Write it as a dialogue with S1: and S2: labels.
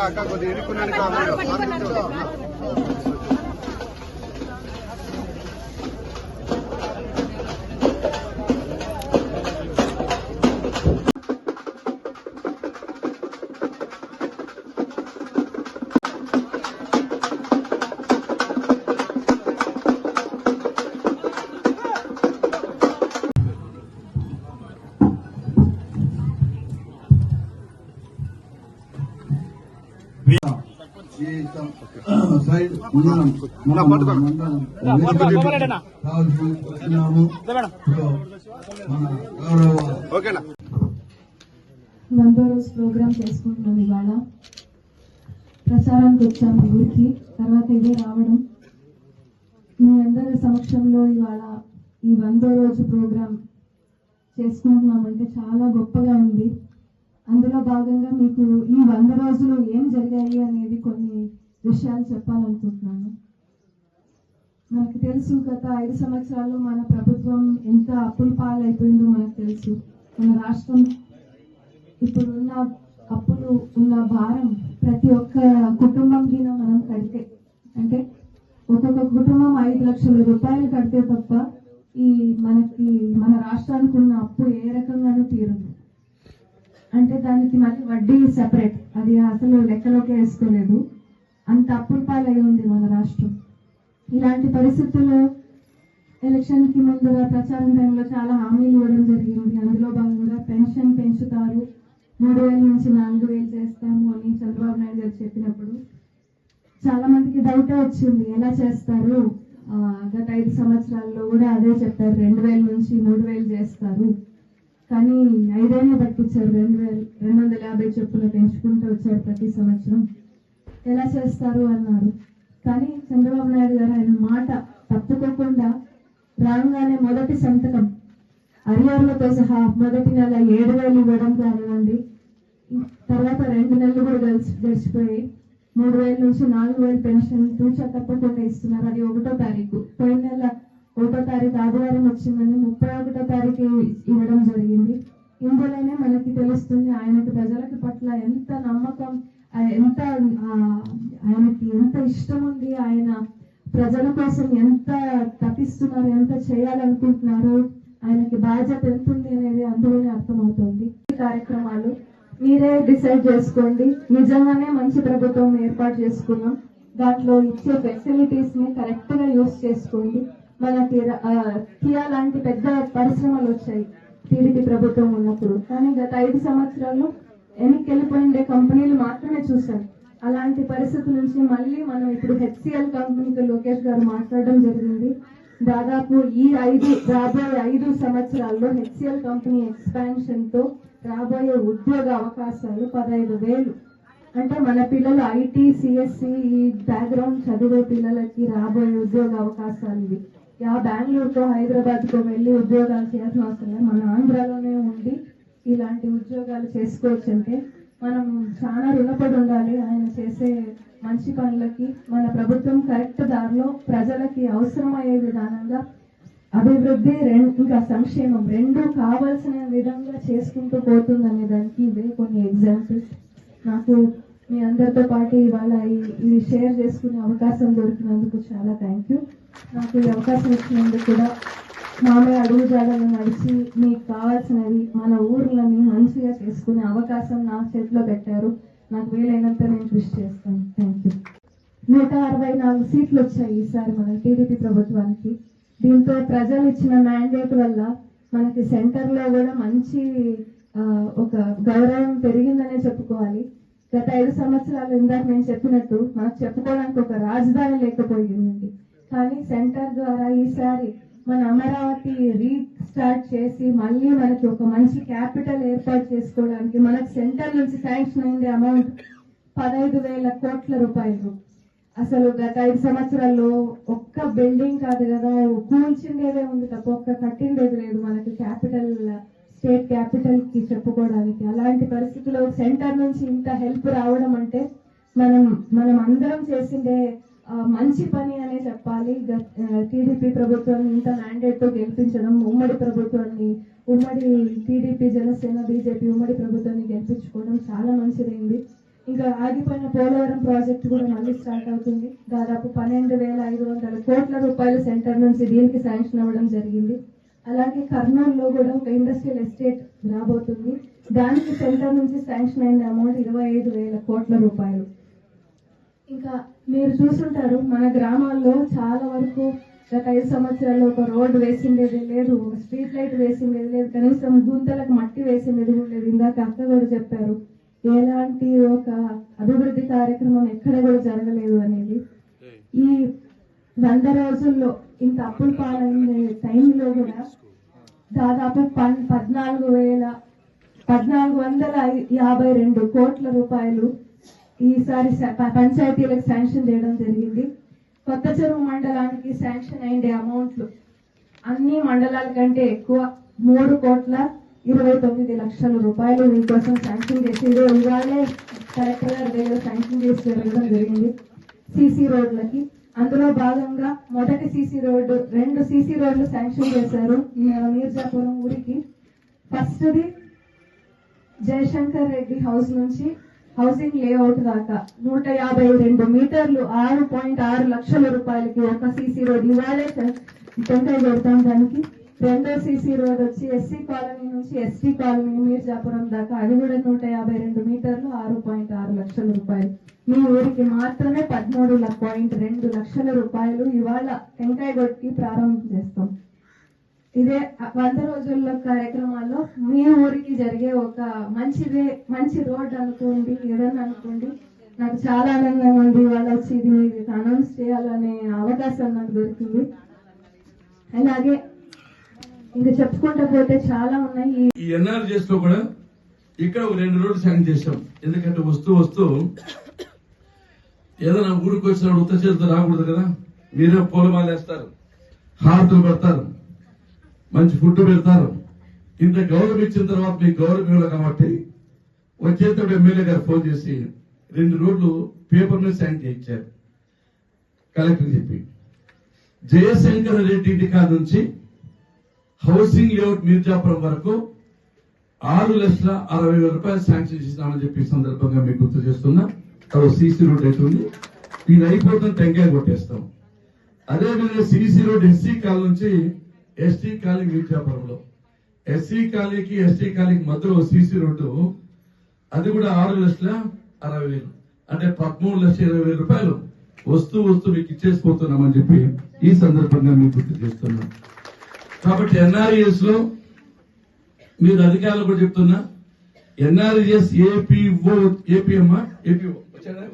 S1: అక్క కొద్దిగా ఇరుక్కున్నాను.
S2: వందో రోజు ప్రోగ్రామ్ చేసుకుంటున్నాం. ఇవాళ ప్రచారానికి వచ్చాము ఊరికి, తర్వాత ఇదే రావడం. మీ అందరి సమక్షంలో ఇవాళ ఈ 100వ రోజు ప్రోగ్రాం చేసుకుంటున్నామంటే చాలా గొప్పగా ఉంది. అందులో భాగంగా మీకు ఈ 100 రోజులు ఏం జరిగాయి అనేది కొన్ని విషయాలు చెప్పాలనుకుంటున్నాను. మనకు తెలుసు, గత 5 సంవత్సరాల్లో మన ప్రభుత్వం ఎంత అప్పుల పాలైపోయిందో మనకు తెలుసు. మన రాష్ట్రం ఇప్పుడున్న అప్పులు ఉన్న భారం ప్రతి ఒక్క కుటుంబం కింద మనం కడితే, అంటే ఒక్కొక్క కుటుంబం 5 లక్షల రూపాయలు కడితే తప్ప మన రాష్ట్రానికి ఉన్న అప్పు ఏ రకంగానూ తీరదు. అంటే దానికి మళ్ళీ వడ్డీ సెపరేట్, అది అసలు లెక్కలోకి వేసుకోలేదు. అంత అప్పుల పాలై ఉంది మన రాష్ట్రం. ఇలాంటి పరిస్థితుల్లో ఎలక్షన్ కి ముందర ప్రచారం టైంలో చాలా హామీలు ఇవ్వడం జరిగింది. అందులో భాగంగా పెన్షన్ పెంచుతారు, 3,000 నుంచి 4,000 చేస్తాము అని చంద్రబాబు నాయుడు గారు చెప్పినప్పుడు చాలా మందికి డౌటే వచ్చింది, ఎలా చేస్తారు? గత 5 సంవత్సరాల్లో కూడా అదే చెప్పారు, 2,000 నుంచి 3,000 చేస్తారు. కానీ 5 ఏళ్ళు పట్టించారు, 2,250 చొప్పున పెంచుకుంటూ వచ్చారు ప్రతి సంవత్సరం. ఎలా చేస్తారు అన్నారు. కానీ చంద్రబాబు నాయుడు గారు ఆయన మాట తప్పుకోకుండా రాగానే మొదటి సంతకం అరియర్లతో సహా మొదటి నెల 7,000 ఇవ్వడం కానివ్వండి, తర్వాత 2 నెలలు కూడా గడిచిపోయి 3,000 నుంచి 4,000 పెన్షన్ తూచా తప్పకుండా ఇస్తున్నారు. అది 1వ తారీఖు, పోయిన నెల 1వ తారీఖు ఆదివారం వచ్చిందని 31వ తారీఖు ఇవ్వడం జరిగింది. ఇందులోనే మనకి తెలుస్తుంది ఆయనకు ప్రజలకి పట్ల ఎంత నమ్మకం, ఆయనకి ఎంత ఇష్టం ఉంది, ఆయన ప్రజల కోసం ఎంత తప్పిస్తున్నారు, ఎంత చేయాలనుకుంటున్నారు, ఆయనకి బాధ్యత ఎంత ఉంది అనేది అందులోనే అర్థమవుతుంది. కార్యక్రమాలు మీరే డిసైడ్ చేసుకోండి. నిజంగానే మంచి ప్రభుత్వం ఏర్పాటు చేసుకున్నాం, దాంట్లో ఇచ్చే ఫెసిలిటీస్ ని కరెక్ట్ గా యూజ్ చేసుకోండి. మనకి కియా లాంటి పెద్ద పరిశ్రమలు వచ్చాయి టీడీపీ ప్రభుత్వం ఉన్నప్పుడు, కానీ గత 5 సంవత్సరాలు వెనక్కి కంపెనీలు మాత్రమే చూశారు. అలాంటి పరిస్థితి నుంచి మళ్ళీ మనం ఇప్పుడు హెచ్సిఎల్ కంపెనీకి లోకేష్ గారు మాట్లాడడం జరిగింది. దాదాపు రాబోయే 5 సంవత్సరాల్లో హెచ్సిఎల్ కంపెనీ ఎక్స్పాన్షన్ తో రాబోయే ఉద్యోగ అవకాశాలు 15,000. అంటే మన పిల్లలు ఐటీ సిఎస్సి ఈ బ్యాక్గ్రౌండ్ చదివే పిల్లలకి రాబోయే ఉద్యోగ అవకాశాలు ఇవి. బెంగళూరుతో హైదరాబాద్తో వెళ్ళి ఉద్యోగాలు చేయాల్సిన అవసరం లేదు, మన ఆంధ్రాలోనే ఉండి ఇలాంటి ఉద్యోగాలు చేసుకోవచ్చు. అంటే మనం చాలా రుణపడి ఉండాలి ఆయన చేసే మంచి పనులకి. మన ప్రభుత్వం కరెక్ట్ దారిలో ప్రజలకి అవసరమయ్యే విధానంగా అభివృద్ధి ఇంకా సంక్షేమం రెండు కావాల్సిన విధంగా చేసుకుంటూ పోతుందనే దానికి ఇవే కొన్ని ఎగ్జాంపుల్స్. నాకు మీ అందరితో పాటు ఇవాళ ఇవి షేర్ చేసుకునే అవకాశం దొరికినందుకు చాలా థ్యాంక్ యూ. నాకు ఈ అవకాశం ఇచ్చినందుకు కూడా మామయ్య అడుగు జాడలు నడిచి మీకు కావాల్సినవి మన ఊర్లని మంచిగా చేసుకునే అవకాశం నా చేతిలో పెట్టారు. నాకు వీలైనంత నేను కృషి చేస్తాను. Thank you. 164 సీట్లు వచ్చాయి ఈసారి మన టీడీపీ ప్రభుత్వానికి. దీంతో ప్రజలు ఇచ్చిన మ్యాండేట్ వల్ల మనకి సెంటర్ లో కూడా మంచి ఒక గౌరవం పెరిగిందనే చెప్పుకోవాలి. గత 5 సంవత్సరాలు ఇందాక నేను చెప్పినట్టు మనకు చెప్పుకోవడానికి ఒక రాజధాని లేకపోయింది. కానీ సెంటర్ ద్వారా ఈసారి మన అమరావతి రీస్టార్ట్ చేసి మళ్ళీ మనకి ఒక మంచి క్యాపిటల్ ఏర్పాటు చేసుకోవడానికి మనకు సెంటర్ నుంచి శాంక్షన్ అయింది అమౌంట్ 15,000 కోట్ల రూపాయలు. అసలు గత 5 సంవత్సరాల్లో ఒక్క బిల్డింగ్ కాదు కదా, కూల్చిండేదే ఉంది తప్ప ఒక్క కట్టిండేది లేదు మనకి క్యాపిటల్, స్టేట్ క్యాపిటల్ కి చెప్పుకోవడానికి. అలాంటి పరిస్థితుల్లో సెంటర్ నుంచి ఇంత హెల్ప్ రావడం అంటే మనం అందరం చేసిండే మంచి పని అనే చెప్పాలి. టీడీపీ ప్రభుత్వాన్ని ఇంత మ్యాండేట్ తో గెలిపించడం, ఉమ్మడి ప్రభుత్వాన్ని, ఉమ్మడి టీడీపీ జనసేన బీజేపీ ఉమ్మడి ప్రభుత్వాన్ని గెలిపించుకోవడం చాలా మంచిదైంది. ఇంకా ఆగిపోయిన పోలవరం ప్రాజెక్టు కూడా మళ్ళీ స్టార్ట్ అవుతుంది. దాదాపు 12,500 కోట్ల రూపాయలు సెంటర్ నుంచి దీనికి శాంక్షన్ అవ్వడం జరిగింది. అలాగే కర్నూలులో కూడా ఒక ఇండస్ట్రియల్ ఎస్టేట్ రాబోతుంది. దానికి సెంటర్ నుంచి శాంక్షన్ అయిన అమౌంట్ 25,000 కోట్ల రూపాయలు. ఇంకా మీరు చూసుంటారు మన గ్రామాల్లో చాలా వరకు గత 5 సంవత్సరాల్లో ఒక రోడ్డు వేసిండేది లేదు, ఒక స్ట్రీట్ లైట్ వేసిండేది లేదు, కనీసం గుంతలకు మట్టి వేసిండేది కూడా లేదు. ఇందాక అక్క కూడా చెప్పారు ఎలాంటి ఒక అభివృద్ధి కార్యక్రమం ఎక్కడ కూడా జరగలేదు అనేది. ఈ 100 రోజుల్లో ఇంత అప్పులు పాలైన టైంలో కూడా దాదాపు 14,452 కోట్ల రూపాయలు ఈసారి పంచాయతీలకు శాంక్షన్ చేయడం జరిగింది. కొత్త చెరువు మండలానికి శాంక్షన్ అయిండే అమౌంట్లు అన్ని మండలాల కంటే ఎక్కువ 3,29,00,000 రూపాయలు మీకోసం శాంక్షన్ చేసి ఇవాళే కలెక్టర్ గారి దగ్గర శాంక్షన్ చేసి జరగడం జరిగింది సీసీ రోడ్లకి. అందులో భాగంగా మొదటి సీసీ రోడ్డు 2 సీసీ రోడ్లు శాంక్షన్ చేశారు మీర్జాపురం ఊరికి. ఫస్ట్ది జయశంకర్ రెడ్డి హౌస్ నుంచి హౌసింగ్ లేఅవుట్ దాకా 152 మీటర్లు 6.6 లక్షల రూపాయలకి ఒక సీసీ రోడ్ ఇవాళే టెంకాయ పెడతాం. దానికి రెండో సీసీ రోడ్ వచ్చి ఎస్సీ కాలనీ నుంచి ఎస్టీ కాలనీ మీర్జాపురం దాకా, అది కూడా 152 మీటర్లు 6.6 లక్షల రూపాయలు. మీ ఊరికి మాత్రమే 13.2 లక్షల రూపాయలు ఇవాళ టెంకాయ కొట్టి ప్రారంభం చేస్తాం. ఇదే 100 రోజుల్లో కార్యక్రమాల్లో మీ ఊరికి జరిగే ఒక మంచి రోడ్ అనుకోండి, ఏదన్నా అనుకోండి. నాకు చాలా ఆనందంగా ఉంది ఇవాళ వచ్చి ఇది అనౌన్స్ చేయాలనే అవకాశం నాకు దొరికింది. అలాగే ఇంకా చెప్పుకుంటూ పోతే చాలా ఉన్నాయి.
S3: ఈ ఎన్ఆర్జీఎస్ లో కూడా ఇక్కడ 2 రోడ్లు శాంక్షన్ చేశాం. ఎందుకంటే వస్తూ ఏదైనా ఊరికి వచ్చినప్పుడు ఉత్త చేతితో రాకూడదు కదా. మీరే పూలమాల వేస్తారు, హారతులు పెడతారు, మంచి ఫుడ్ పెడతారు. ఇంత గౌరవం ఇచ్చిన తర్వాత మీకు గౌరవం ఇవ్వాలి కాబట్టి వచ్చేటప్పుడు ఎమ్మెల్యే గారు ఫోన్ చేసి 2 రోడ్లు పేపర్ మీద శాంక్షన్ చేయించారు కలెక్టర్ చెప్పి. జయశంకర్ రెడ్డి ఇంటికా నుంచి హౌసింగ్ లేఅవుట్ మీర్జాపురం వరకు 6,60,000 రూపాయలు శాంక్షన్ చేసినామని చెప్పి సందర్భంగా మీకు గుర్తు చేస్తున్నా. అది సీసీ రోడ్ అవుతుంది. ఇది అయిపోతుంది, టెంకాయ కొట్టేస్తాం. అదేవిధంగా సీసీ రోడ్ ఎస్సీ కాలనీ నుంచి ఎస్టీ కాలనీ మీర్జాపురంలో ఎస్సీ కాలనీకి ఎస్టీ కాలనీకి మధ్యలో సీసీ రోడ్డు, అది కూడా 6,60,000 అంటే 13,20,000 రూపాయలు వస్తూ మీకు ఇచ్చేసిపోతున్నామని చెప్పి ఈ సందర్భంగా మీకు గుర్తు చేస్తున్నాం. కాబట్టి ఎన్ఆర్ఈఎస్ లో మీరు అధికారులు కూడా చెప్తున్నా, ఎన్ఆర్ఈఎస్ ఏపీఓ వచ్చాడా